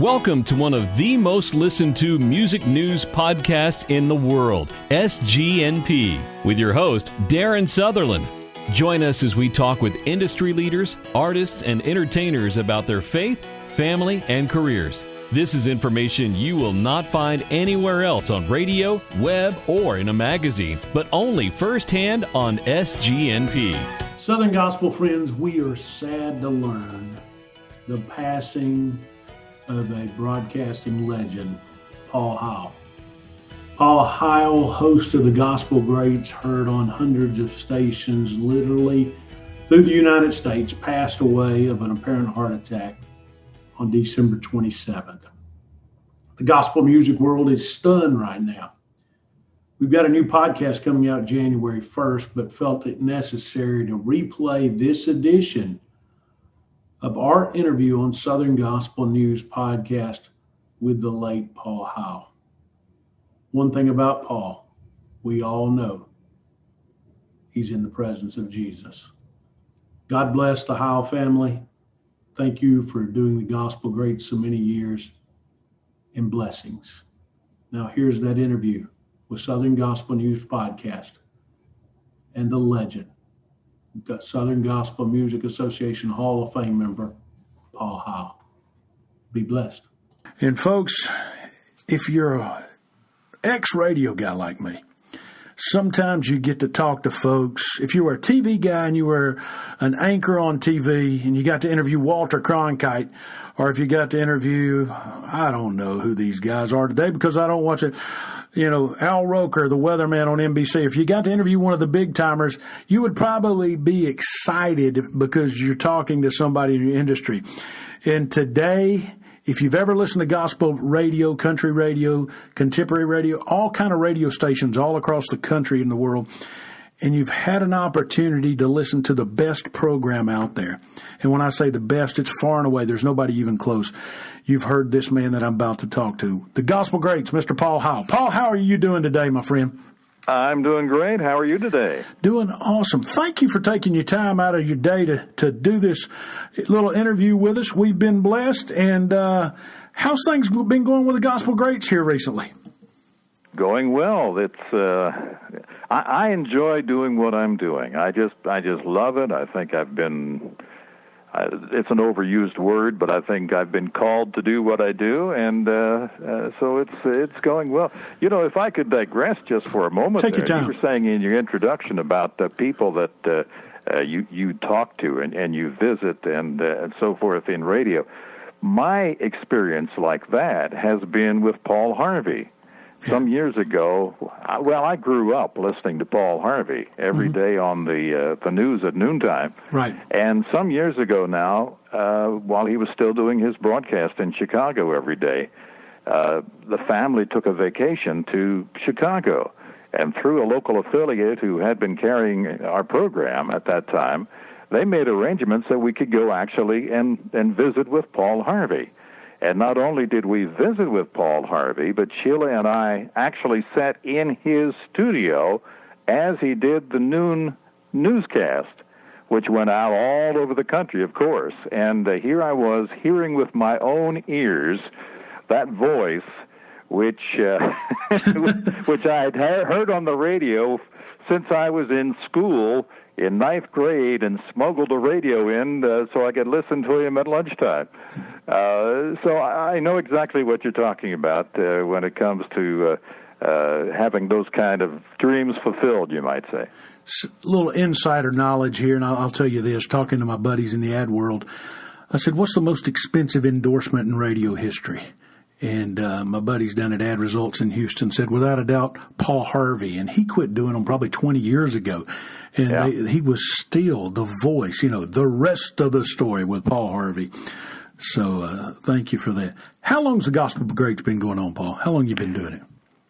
Welcome to one of the most listened to music news podcasts in the world, SGNP, with your host, Darren Sutherland. Join us as we talk with industry leaders, artists, and entertainers about their faith, family, and careers. This is information you will not find anywhere else on radio, web, or in a magazine, but only firsthand on SGNP. Southern Gospel friends, we are sad to learn the passing of a broadcasting legend, Paul Heil. Paul Heil, host of the Gospel Greats, heard on hundreds of stations literally through the United States, passed away of an apparent heart attack on December 27th. The gospel music world is stunned right now. We've got a new podcast coming out January 1st, but felt it necessary to replay this edition of our interview on Southern Gospel News podcast with the late Paul Heil. One thing about Paul, we all know he's in the presence of Jesus. God bless the Heil family. Thank you for doing the Gospel Great so many years, and blessings. Now here's that interview with Southern Gospel News podcast and the legend, we've got Southern Gospel Music Association Hall of Fame member, Paul Heil. Be blessed. And folks, if you're an ex-radio guy like me, sometimes you get to talk to folks. If you were a TV guy and you were an anchor on TV and you got to interview Walter Cronkite, or if you got to interview, I don't know who these guys are today because I don't watch it, Al Roker, the weatherman on NBC. If you got to interview one of the big timers, you would probably be excited because you're talking to somebody in your industry. And today, if you've ever listened to gospel radio, country radio, contemporary radio, all kind of radio stations all across the country and the world, and you've had an opportunity to listen to the best program out there. And when I say the best, it's far and away. There's nobody even close. You've heard this man that I'm about to talk to. The Gospel Greats, Mr. Paul Heil. Paul, how are you doing today, my friend? I'm doing great. How are you today? Doing awesome. Thank you for taking your time out of your day to do this little interview with us. We've been blessed. And how's things been going with the Gospel Greats here recently? Going well. It's I enjoy doing what I'm doing. I just love it. I think I've been. It's an overused word, but I think I've been called to do what I do, and so it's going well. If I could digress just for a moment, take your time. You were saying in your introduction about the people that you talk to and you visit and so forth in radio. My experience like that has been with Paul Harvey. Some years ago, I grew up listening to Paul Harvey every day on the news at noontime. Right. And some years ago now, while he was still doing his broadcast in Chicago every day, the family took a vacation to Chicago. And through a local affiliate who had been carrying our program at that time, they made arrangements that we could go actually and visit with Paul Harvey. And not only did we visit with Paul Harvey, but Sheila and I actually sat in his studio as he did the noon newscast, which went out all over the country, of course. And here I was hearing with my own ears that voice, which which I had heard on the radio since I was in school in ninth grade and smuggled a radio in so I could listen to him at lunchtime. So I know exactly what you're talking about when it comes to having those kind of dreams fulfilled, you might say. A little insider knowledge here, and I'll tell you this, talking to my buddies in the ad world, I said, what's the most expensive endorsement in radio history? And my buddies down at Ad Results in Houston said, without a doubt, Paul Harvey. And he quit doing them probably 20 years ago. And he was still the voice, the rest of the story with Paul Harvey. So thank you for that. How long's the Gospel Greats been going on, Paul? How long you been doing it?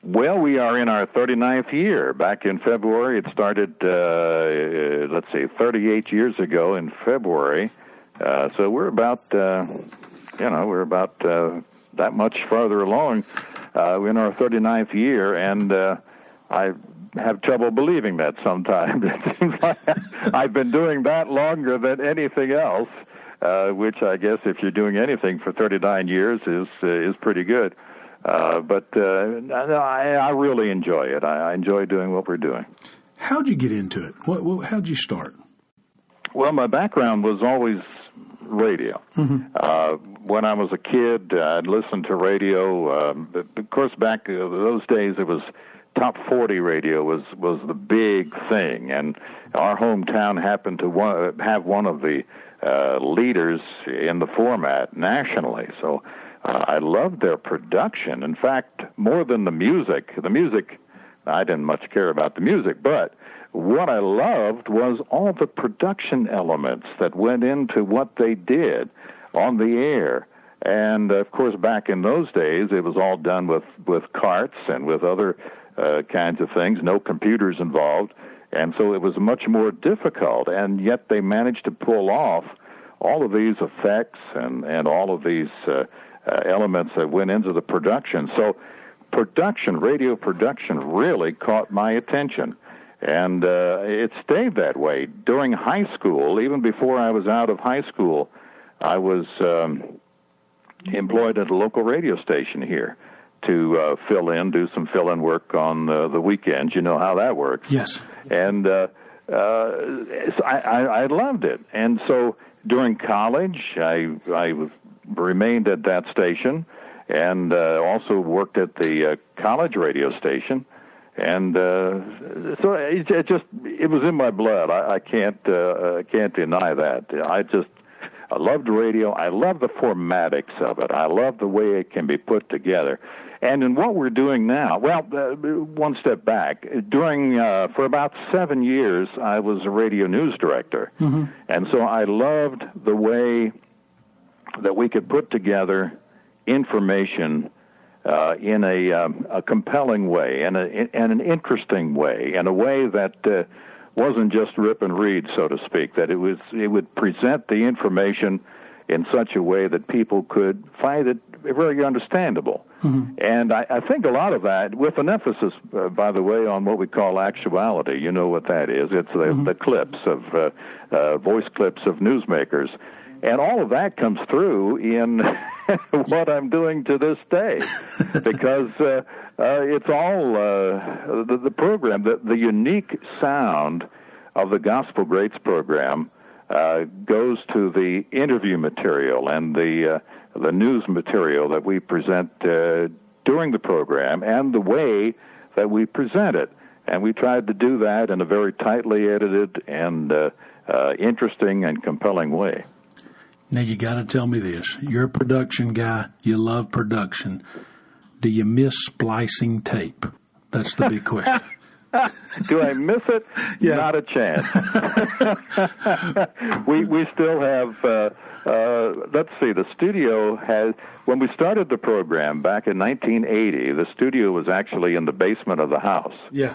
Well, we are in our 39th year. Back in February, it started, 38 years ago in February. So we're about, that much farther along in our 39th year, and I have trouble believing that sometimes. It seems like I've been doing that longer than anything else. which I guess if you're doing anything for 39 years is pretty good. But I really enjoy it. I enjoy doing what we're doing. How'd you get into it? How'd you start? Well, my background was always radio. Mm-hmm. When I was a kid, I'd listen to radio. Of course, back in those days, it was top 40 radio was the big thing, and our hometown happened to have one of the leaders in the format nationally. So I loved their production. In fact, more than the music, I didn't much care about the music, but what I loved was all the production elements that went into what they did on the air. And, of course, back in those days, it was all done with carts and with other kinds of things, no computers involved. And so it was much more difficult, and yet they managed to pull off all of these effects and all of these elements that went into the production. So radio production really caught my attention. And it stayed that way. During high school, even before I was out of high school, I was employed at a local radio station here to do some fill-in work on the weekends. You know how that works. Yes. And I loved it. And so during college, I remained at that station and also worked at the college radio station. And so it was in my blood. I can't deny that. I loved radio. I love the formatics of it. I love the way it can be put together. And in what we're doing now, one step back. For about 7 years, I was a radio news director. Mm-hmm. And so I loved the way that we could put together information in a compelling way and an interesting way, in a way that wasn't just rip and read, so to speak, that it would present the information in such a way that people could find it very understandable. Mm-hmm. And I think a lot of that, with an emphasis, by the way, on what we call actuality. You know what that is. It's the clips of voice clips of newsmakers. And all of that comes through in what I'm doing to this day, because it's all the program, the unique sound of the Gospel Greats program goes to the interview material and the news material that we present during the program and the way that we present it. And we tried to do that in a very tightly edited and interesting and compelling way. Now, you got to tell me this. You're a production guy. You love production. Do you miss splicing tape? That's the big question. Do I miss it? Yeah. Not a chance. We still have, let's see, the studio has, when we started the program back in 1980, the studio was actually in the basement of the house. Yeah.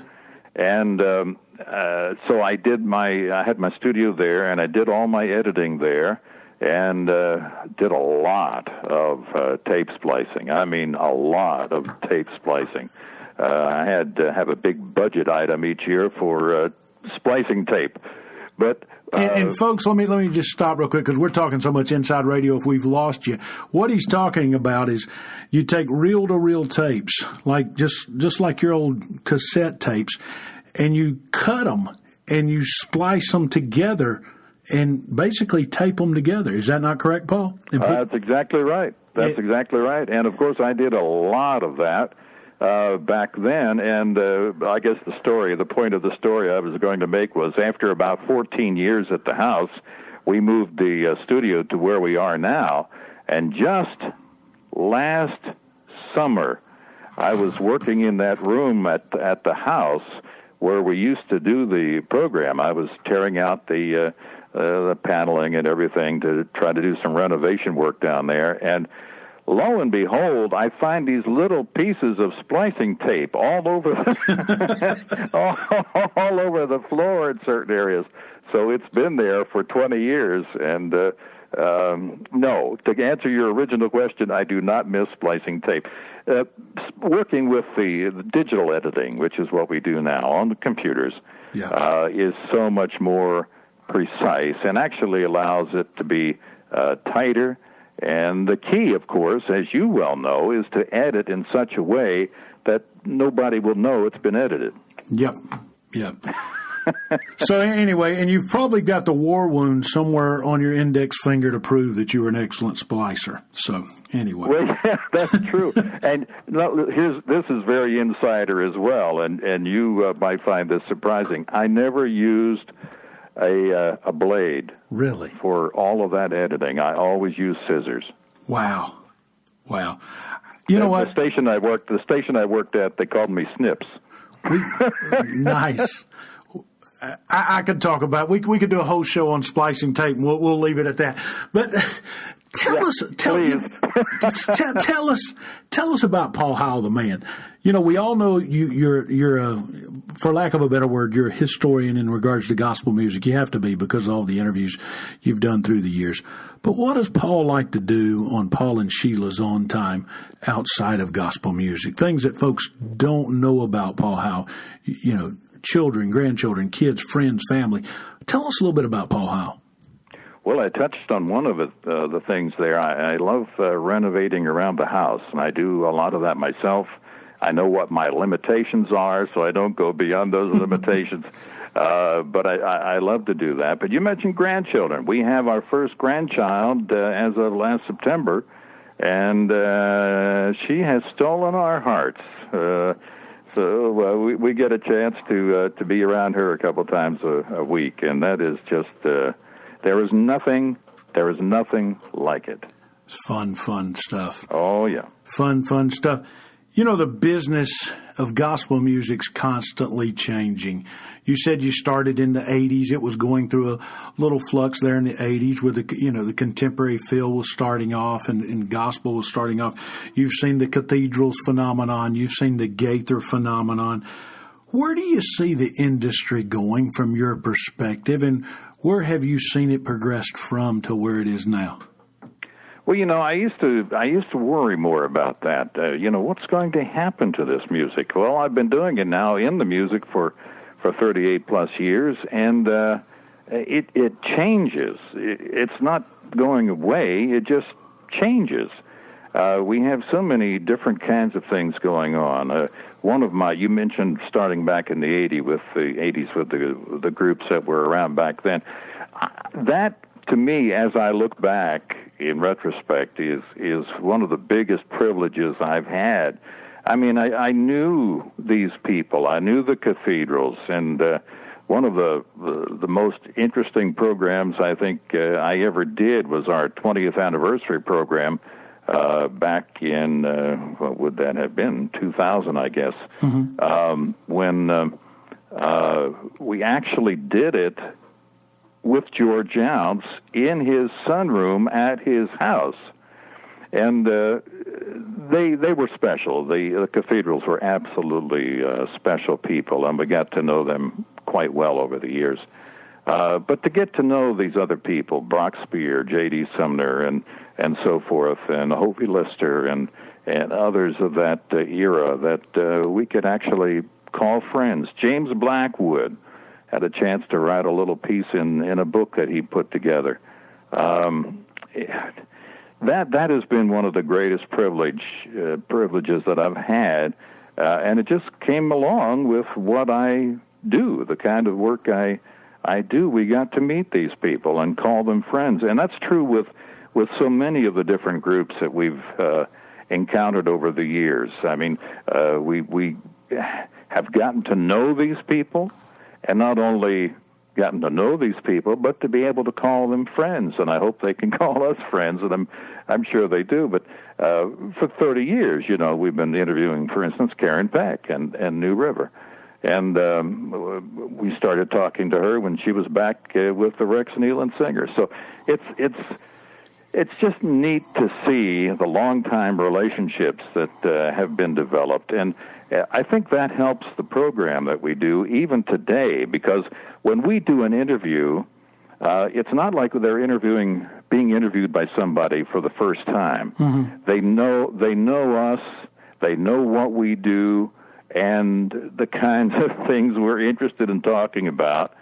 And so I had my studio there, and I did all my editing there. And did a lot of tape splicing. I mean, a lot of tape splicing. I had to have a big budget item each year for splicing tape. But and folks, let me just stop real quick, because we're talking so much inside radio. If we've lost you, what he's talking about is you take reel-to-reel tapes, like just like your old cassette tapes, and you cut them and you splice them together and basically tape them together. Is that not correct, Paul? That's exactly right. That's exactly right. And, of course, I did a lot of that back then. And I guess the point of the story I was going to make was after about 14 years at the house, we moved the studio to where we are now. And just last summer, I was working in that room at the house where we used to do the program. I was tearing out the paneling and everything to try to do some renovation work down there. And lo and behold, I find these little pieces of splicing tape all over all over the floor in certain areas. So it's been there for 20 years. And no, to answer your original question, I do not miss splicing tape. Working with the digital editing, which is what we do now on the computers, is so much more precise and actually allows it to be tighter. And the key, of course, as you well know, is to edit in such a way that nobody will know it's been edited. Yep. So anyway, and you've probably got the war wound somewhere on your index finger to prove that you were an excellent splicer. So anyway. Well, yeah, that's true. And this is very insider as well, and you might find this surprising. I never used a blade. Really? For all of that editing. I always use scissors. Wow. You know what? The station I worked at, they called me Snips. Nice. I could talk about. We could do a whole show on splicing tape, and we'll leave it at that. But tell us about Paul Heil, the man. You know, we all know you're a, for lack of a better word, you're a historian in regards to gospel music. You have to be because of all the interviews you've done through the years. But what does Paul like to do on Paul and Sheila's On Time outside of gospel music? Things that folks don't know about Paul Heil. You know, children, grandchildren, kids, friends, family. Tell us a little bit about Paul Heil. Well, I touched on one of the things there. I love renovating around the house, and I do a lot of that myself. I know what my limitations are, so I don't go beyond those limitations. But I love to do that. But you mentioned grandchildren. We have our first grandchild as of last September, and she has stolen our hearts. So we get a chance to be around her a couple times a week, and that is just there is nothing like it. It's fun stuff. Oh yeah, fun stuff. You know, the business of gospel music's constantly changing. You said you started in the 80s. It was going through a little flux there in the 80s where the contemporary feel was starting off and gospel was starting off. You've seen the cathedrals phenomenon. You've seen the Gaither phenomenon. Where do you see the industry going from your perspective, and where have you seen it progressed from to where it is now? Well, you know, I used to worry more about that. What's going to happen to this music? Well, I've been doing it now in the music for 38 plus years, and it changes. It's not going away. It just changes. We have so many different kinds of things going on. You mentioned starting back in the 80s with the groups that were around back then. That, to me, as I look back in retrospect, is one of the biggest privileges I've had. I mean, I knew these people. I knew the cathedrals, and one of the most interesting programs I think I ever did was our 20th anniversary program back in, what would that have been, 2000, I guess, when we actually did it with George Jounce in his sunroom at his house. And they were special. The cathedrals were absolutely special people, and we got to know them quite well over the years. But to get to know these other people, Brock Spear, J.D. Sumner, and so forth, and Hovey Lister, and others of that era that we could actually call friends. James Blackwood had a chance to write a little piece in a book that he put together. That has been one of the greatest privileges that I've had, and it just came along with what I do, the kind of work I do. We got to meet these people and call them friends, and that's true with so many of the different groups that we've encountered over the years. I mean, we have gotten to know these people, and not only gotten to know these people, but to be able to call them friends, and I hope they can call us friends, and I'm sure they do. But for 30 years, we've been interviewing, for instance, Karen Peck and New River, and we started talking to her when she was back with the Rex Nealon Singers. So it's just neat to see the long-time relationships that have been developed, and I think that helps the program that we do even today, because when we do an interview, it's not like they're being interviewed by somebody for the first time. Mm-hmm. They know us, they know what we do, and the kinds of things we're interested in talking about,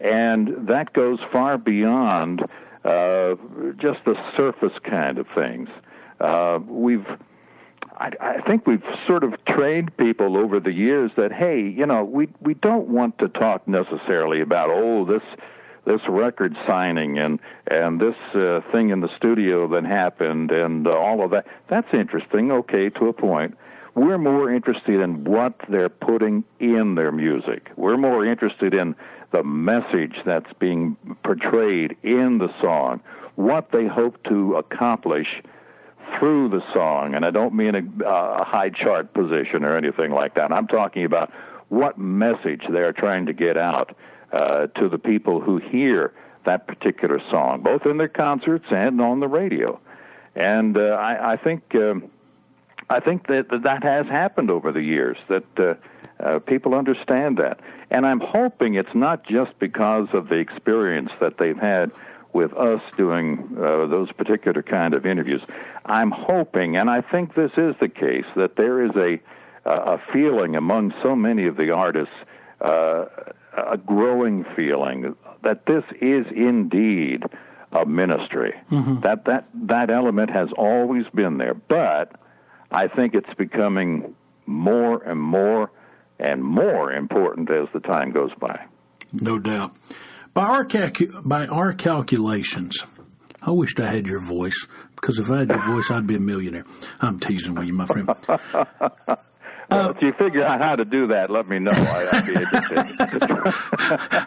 and that goes far beyond just the surface kind of things. I think we've sort of trained people over the years that, hey, we don't want to talk necessarily about, this record signing and this thing in the studio that happened and all of that. That's interesting, okay, to a point. We're more interested in what they're putting in their music. We're more interested in the message that's being portrayed in the song, what they hope to accomplish through the song. And I don't mean a high chart position or anything like that. I'm talking about what message they're trying to get out to the people who hear that particular song, both in their concerts and on the radio. And I think that has happened over the years, that people understand that. And I'm hoping it's not just because of the experience that they've had with us doing those particular kind of interviews. I'm hoping, and I think this is the case, that there is a feeling among so many of the artists, a growing feeling that this is indeed a ministry. Mm-hmm. That element has always been there, but I think it's becoming more and more and more important as the time goes by. No doubt. By our calculations, I wished I had your voice, because if I had your voice, I'd be a millionaire. I'm teasing with you, my friend. Well, if you figure out how to do that, let me know. I'd be interested.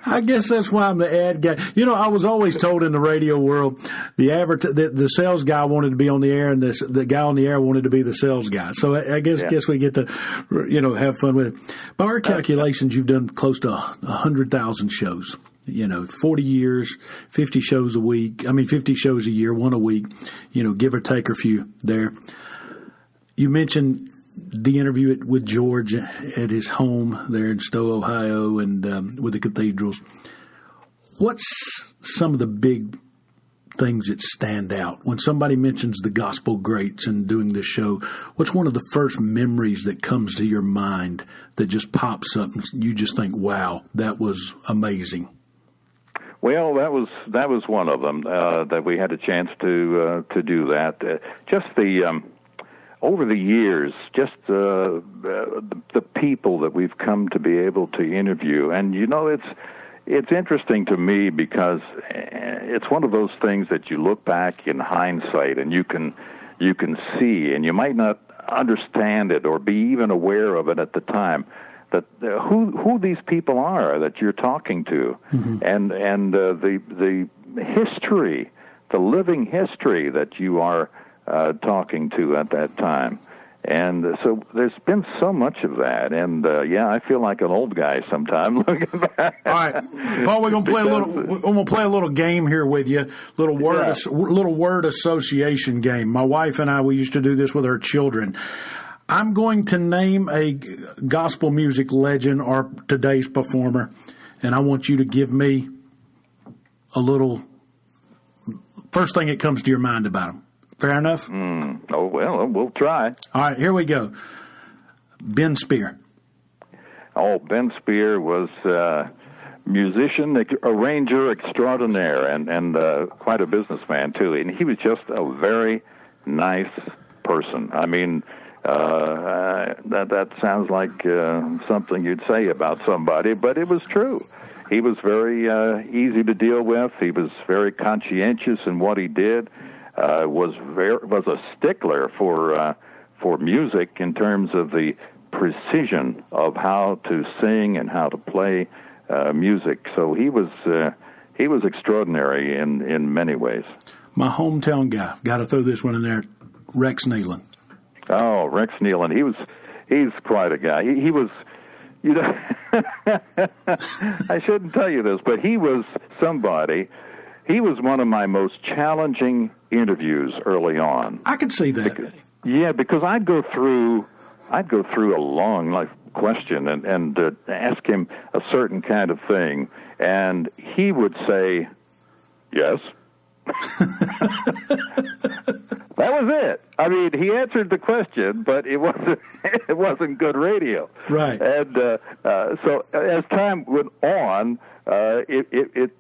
I guess that's why I'm the ad guy. I was always told in the radio world, the sales guy wanted to be on the air, and the guy on the air wanted to be the sales guy. So I guess we get to, have fun with it. By our calculations, you've done close to 100,000 shows. 40 years, 50 shows a week. 50 shows a year, one a week. Give or take a few there. You mentioned the interview with George at his home there in Stowe, Ohio, and with the cathedrals. What's some of the big things that stand out when somebody mentions the gospel greats and doing this show? What's one of the first memories that comes to your mind that just pops up and you just think, wow, that was amazing? Well, that was one of them that we had a chance to do that. Just the over the years, just the people that we've come to be able to interview, and it's interesting to me because it's one of those things that you look back in hindsight and you can see, and you might not understand it or be even aware of it at the time, that who these people are that you're talking to, mm-hmm. and the history, the living history that you are talking to at that time. And so there's been so much of that, and I feel like an old guy sometimes looking back. All right, Paul, we're gonna play a little game here with you, little word association game. My wife and I, we used to do this with our children. I'm going to name a gospel music legend or today's performer, and I want you to give me a little first thing that comes to your mind about them. Fair enough? Oh, well, we'll try. All right, here we go. Ben Spear. Oh, Ben Spear was musician, arranger extraordinaire, and quite a businessman, too. And he was just a very nice person. That sounds like something you'd say about somebody, but it was true. He was very easy to deal with. He was very conscientious in what he did. Was a stickler for music in terms of the precision of how to sing and how to play music. So he was extraordinary in many ways. My hometown guy, got to throw this one in there, Rex Nealon. Oh, Rex Nealon. He's quite a guy. He was, I shouldn't tell you this, but he was somebody. He was one of my most challenging interviews early on. I could see that. Because I'd go through a long question and ask him a certain kind of thing, and he would say, yes. That was it. He answered the question, but it wasn't good radio. Right. And so as time went on, it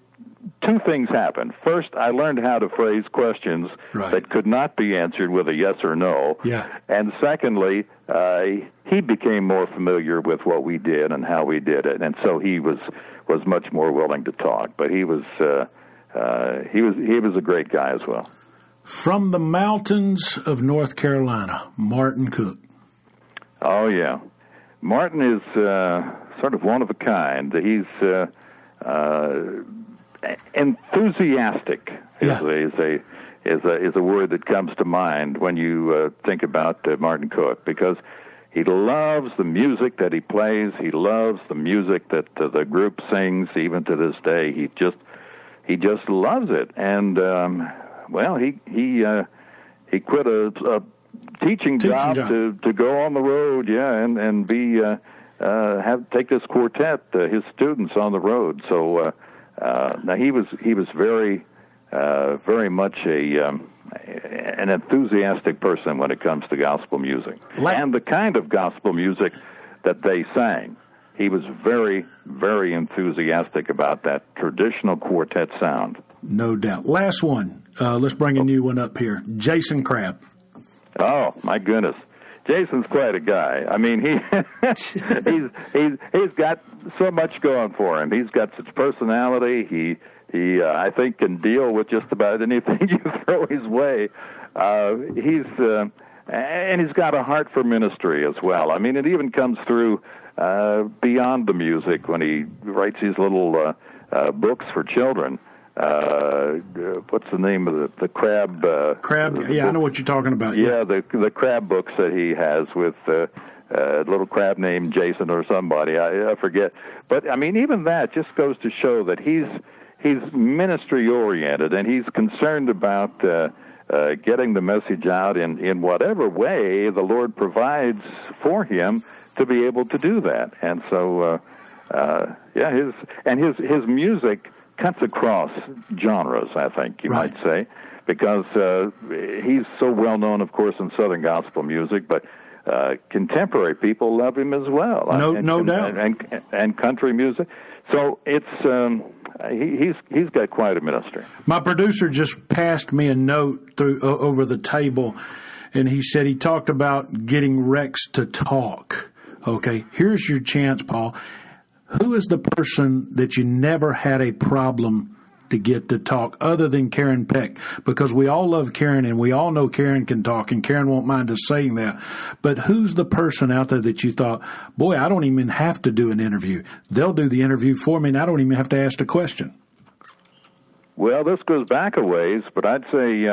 two things happened. First, I learned how to phrase questions that could not be answered with a yes or no. Yeah. And secondly, he became more familiar with what we did and how we did it, and so he was much more willing to talk. But he was a great guy as well. From the mountains of North Carolina, Martin Cook. Oh yeah, Martin is sort of one of a kind. He's enthusiastic is a word that comes to mind when you think about Martin Cook, because he loves the music that he plays. He loves the music that the group sings. Even to this day, he just loves it. And he quit a teaching job to go on the road, and be take this quartet, his students, on the road. So now he was very much an enthusiastic person when it comes to gospel music and the kind of gospel music that they sang. He was very, very enthusiastic about that traditional quartet sound. No doubt. Last one. Let's bring a new one up here. Jason Crabb. Oh my goodness, Jason's quite a guy. I mean, he's got so much going for him. He's got such personality. He I think can deal with just about anything you throw his way. And he's got a heart for ministry as well. I mean, it even comes through beyond the music when he writes these little books for children. What's the name of the crab? Crab. Yeah, I know what you're talking about. Yeah, the crab books that he has with a little crab named Jason or somebody. I forget. But I mean, even that just goes to show that he's ministry oriented, and he's concerned about getting the message out in whatever way the Lord provides for him to be able to do that. And so, his music cuts across genres, I think you might say, because he's so well known, of course, in Southern gospel music, but contemporary people love him as well. No doubt. And country music. So it's he's got quite a ministry. My producer just passed me a note over the table, and he said he talked about getting Rex to talk. Okay, here's your chance, Paul. Who is the person that you never had a problem to get to talk other than Karen Peck? Because we all love Karen, and we all know Karen can talk, and Karen won't mind us saying that. But who's the person out there that you thought, boy, I don't even have to do an interview. They'll do the interview for me, and I don't even have to ask a question. Well, this goes back a ways, but I'd say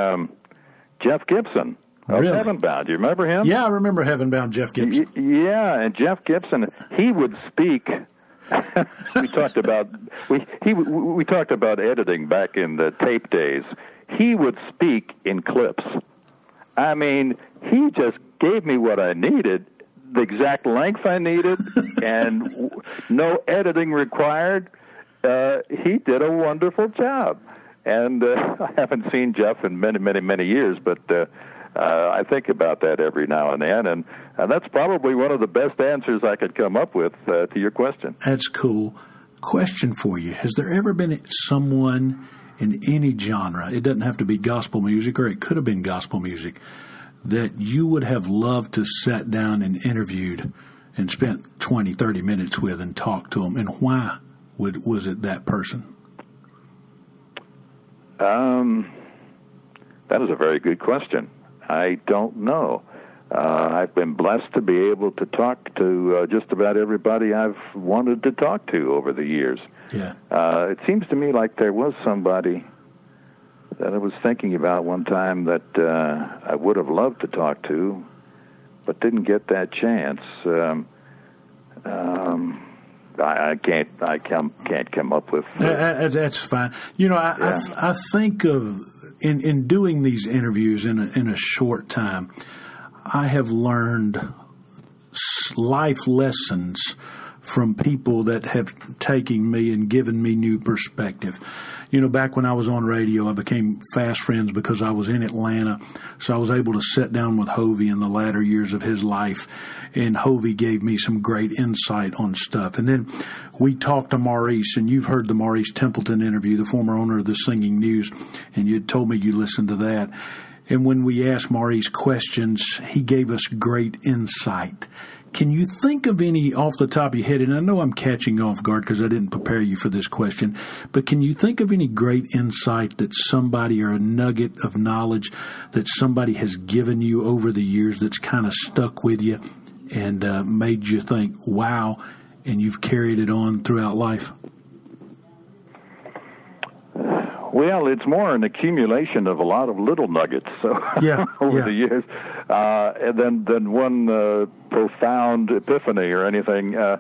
Jeff Gibson of Heaven Bound. Do you remember him? Yeah, I remember Heaven Bound, Jeff Gibson. Yeah, and Jeff Gibson, he would speak. we talked about editing back in the tape days. He would speak in clips. I mean, he just gave me what I needed, the exact length I needed, and no editing required. He did a wonderful job. And I haven't seen Jeff in many, many, many years, but I think about that every now and then, and that's probably one of the best answers I could come up with to your question. That's cool. Question for you. Has there ever been someone in any genre, it doesn't have to be gospel music, or it could have been gospel music, that you would have loved to sit down and interviewed and spent 20, 30 minutes with and talk to them, and why was it that person? That is a very good question. I don't know. I've been blessed to be able to talk to just about everybody I've wanted to talk to over the years. Yeah. It seems to me like there was somebody that I was thinking about one time that I would have loved to talk to, but didn't get that chance. I can't come up with. That's fine. You know, I think of in doing these interviews in a short time, I have learned life lessons from people that have taken me and given me new perspective. You know, back when I was on radio, I became fast friends because I was in Atlanta, so I was able to sit down with Hovey in the latter years of his life, and Hovey gave me some great insight on stuff. And then we talked to Maurice, and you've heard the Maurice Templeton interview, the former owner of the Singing News, and you told me you listened to that. And when we asked Maurice questions, he gave us great insight. Can you think of any off the top of your head, and I know I'm catching off guard because I didn't prepare you for this question, but can you think of any great insight that somebody, or a nugget of knowledge that somebody has given you over the years that's kind of stuck with you and made you think, wow, and you've carried it on throughout life? Well, it's more an accumulation of a lot of little nuggets over the years, and then one profound epiphany or anything. I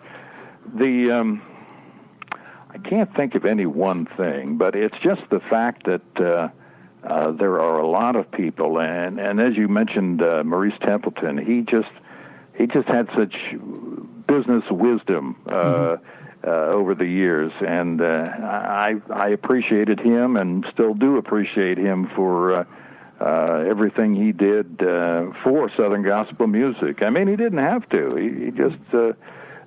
can't think of any one thing, but it's just the fact that there are a lot of people, and as you mentioned, Maurice Templeton, he just had such business wisdom. Over the years, and I appreciated him and still do appreciate him for everything he did for Southern gospel music. I mean, he didn't have to. He just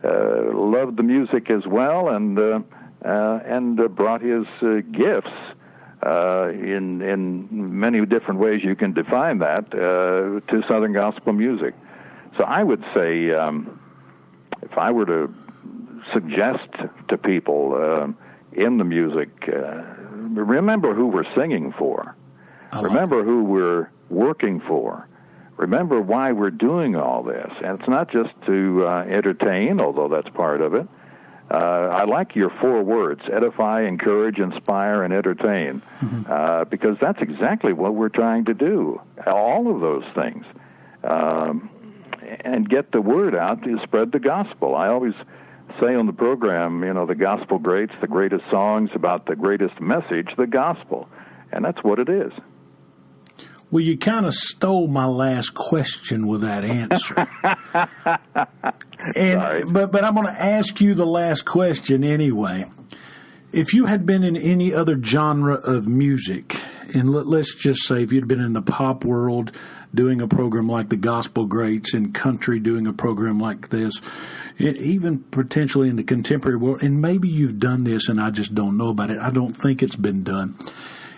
loved the music as well, and brought his gifts in many different ways you can define that to Southern gospel music. So I would say, if I were to suggest to people in the music, remember who we're singing for. Remember who we're working for. Remember why we're doing all this. And it's not just to entertain, although that's part of it. I like your 4 words: edify, encourage, inspire, and entertain, because that's exactly what we're trying to do, all of those things. And get the word out to spread the gospel. I always say on the program, you know, the gospel greats, the greatest songs about the greatest message, the gospel. And that's what it is. Well, you kind of stole my last question with that answer. But I'm going to ask you the last question anyway. If you had been in any other genre of music, and let's just say if you'd been in the pop world doing a program like the Gospel Greats, in country doing a program like this, even potentially in the contemporary world, and maybe you've done this and I just don't know about it. I don't think it's been done.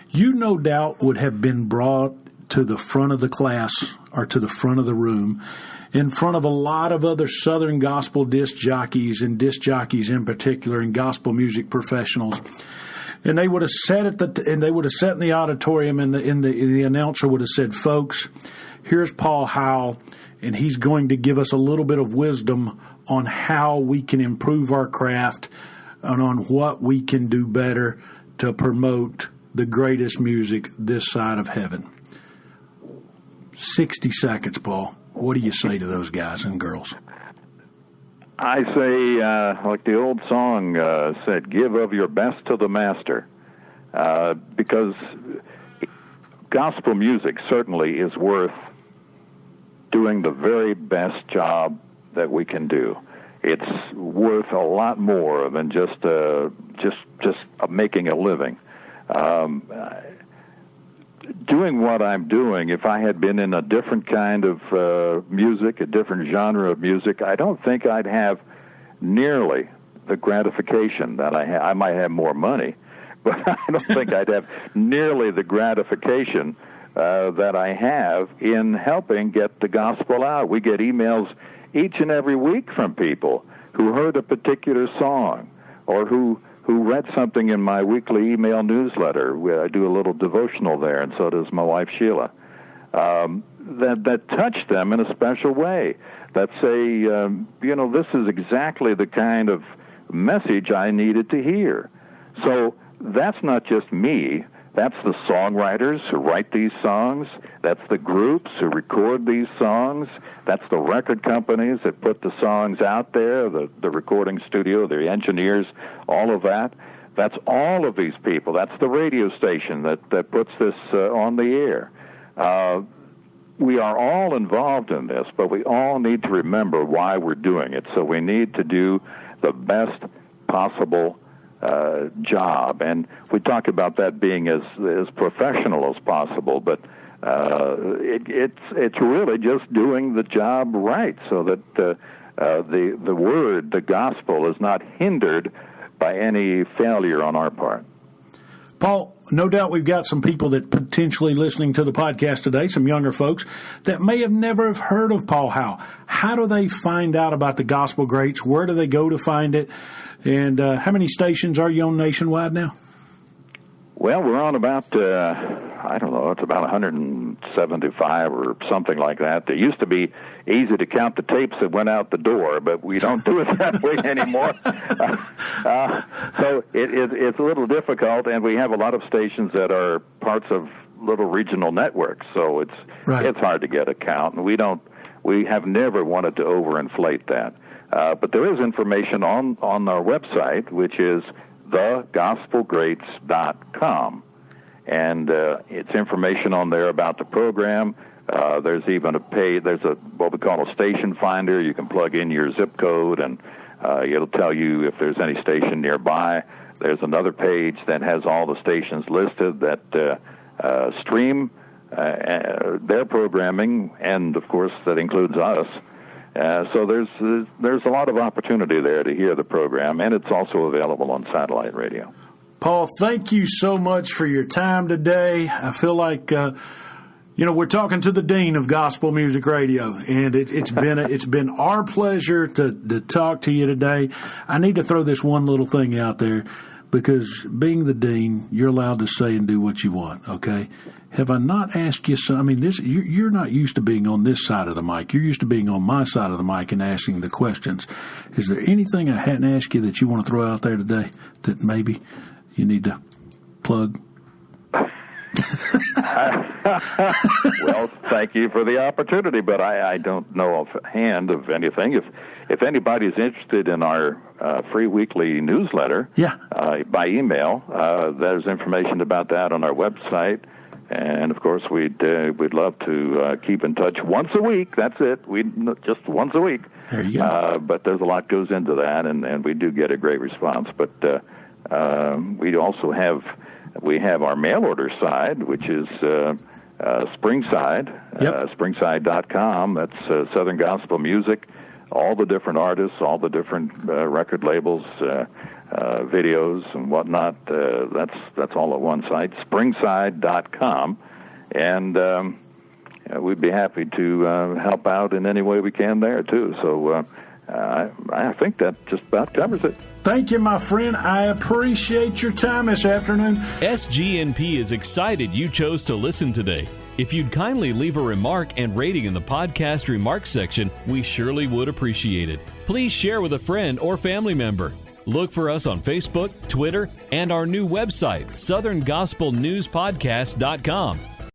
You no doubt would have been brought to the front of the class or to the front of the room in front of a lot of other Southern gospel disc jockeys, and disc jockeys in particular, and gospel music professionals. And they would have sat in the auditorium, and the announcer would have said, "Folks, here's Paul Heil, and he's going to give us a little bit of wisdom on how we can improve our craft and on what we can do better to promote the greatest music this side of heaven." 60 seconds, Paul. What do you say to those guys and girls? I say, like the old song said, give of your best to the master, because gospel music certainly is worth doing the very best job that we can do. It's worth a lot more than just making a living. Doing what I'm doing, if I had been in a different kind of music, a different genre of music, I don't think I'd have nearly the gratification that I have. I might have more money, but I don't think I'd have nearly the gratification that I have in helping get the gospel out. We get emails each and every week from people who heard a particular song or who read something in my weekly email newsletter. I do a little devotional there, and so does my wife, Sheila, that touch them in a special way, that say, this is exactly the kind of message I needed to hear. So that's not just me. That's the songwriters who write these songs. That's the groups who record these songs. That's the record companies that put the songs out there, the recording studio, the engineers, all of that. That's all of these people. That's the radio station that puts this on the air. We are all involved in this, but we all need to remember why we're doing it. So we need to do the best possible job. And we talk about that being as professional as possible, but it's really just doing the job right, so that the word, the gospel, is not hindered by any failure on our part. Paul, no doubt we've got some people that potentially listening to the podcast today, some younger folks that may have never have heard of Paul Heil. How do they find out about the Gospel Greats? Where do they go to find it? And how many stations are you on nationwide now? Well, we're on about, I don't know, it's about 175 or something like that. It used to be easy to count the tapes that went out the door, but we don't do it that way anymore. So it's a little difficult, and we have a lot of stations that are parts of little regional networks, so it's hard to get a count, and we have never wanted to overinflate that. But there is information on our website, which is thegospelgreats.com, and it's information on there about the program. There's even what we call a station finder. You can plug in your zip code, and it'll tell you if there's any station nearby. There's another page that has all the stations listed that stream their programming, and of course that includes us. So there's a lot of opportunity there to hear the program, and it's also available on satellite radio. Paul, thank you so much for your time today. I feel like we're talking to the dean of gospel music radio, and it's been our pleasure to talk to you today. I need to throw this one little thing out there, because being the dean, you're allowed to say and do what you want. Okay. Have I not asked you some? I mean, you're not used to being on this side of the mic. You're used to being on my side of the mic and asking the questions. Is there anything I hadn't asked you that you want to throw out there today that maybe you need to plug? Well, thank you for the opportunity, but I don't know offhand of anything. If anybody's interested in our free weekly newsletter, by email, there's information about that on our website. And of course, we'd love to keep in touch once a week. That's it. Just once a week. There you go. But there's a lot goes into that, and we do get a great response. But we also have our mail order side, which is Springside, Springside.com. That's Southern Gospel Music, all the different artists, all the different record labels, videos and whatnot. That's all at one site, Springside.com, and we'd be happy to help out in any way we can there too. So I think that just about covers it. Thank you, my friend. I appreciate your time this afternoon. SGNP is excited you chose to listen today. If you'd kindly leave a remark and rating in the podcast remarks section, we surely would appreciate it. Please share with a friend or family member. Look for us on Facebook, Twitter, and our new website, SouthernGospelNewsPodcast.com.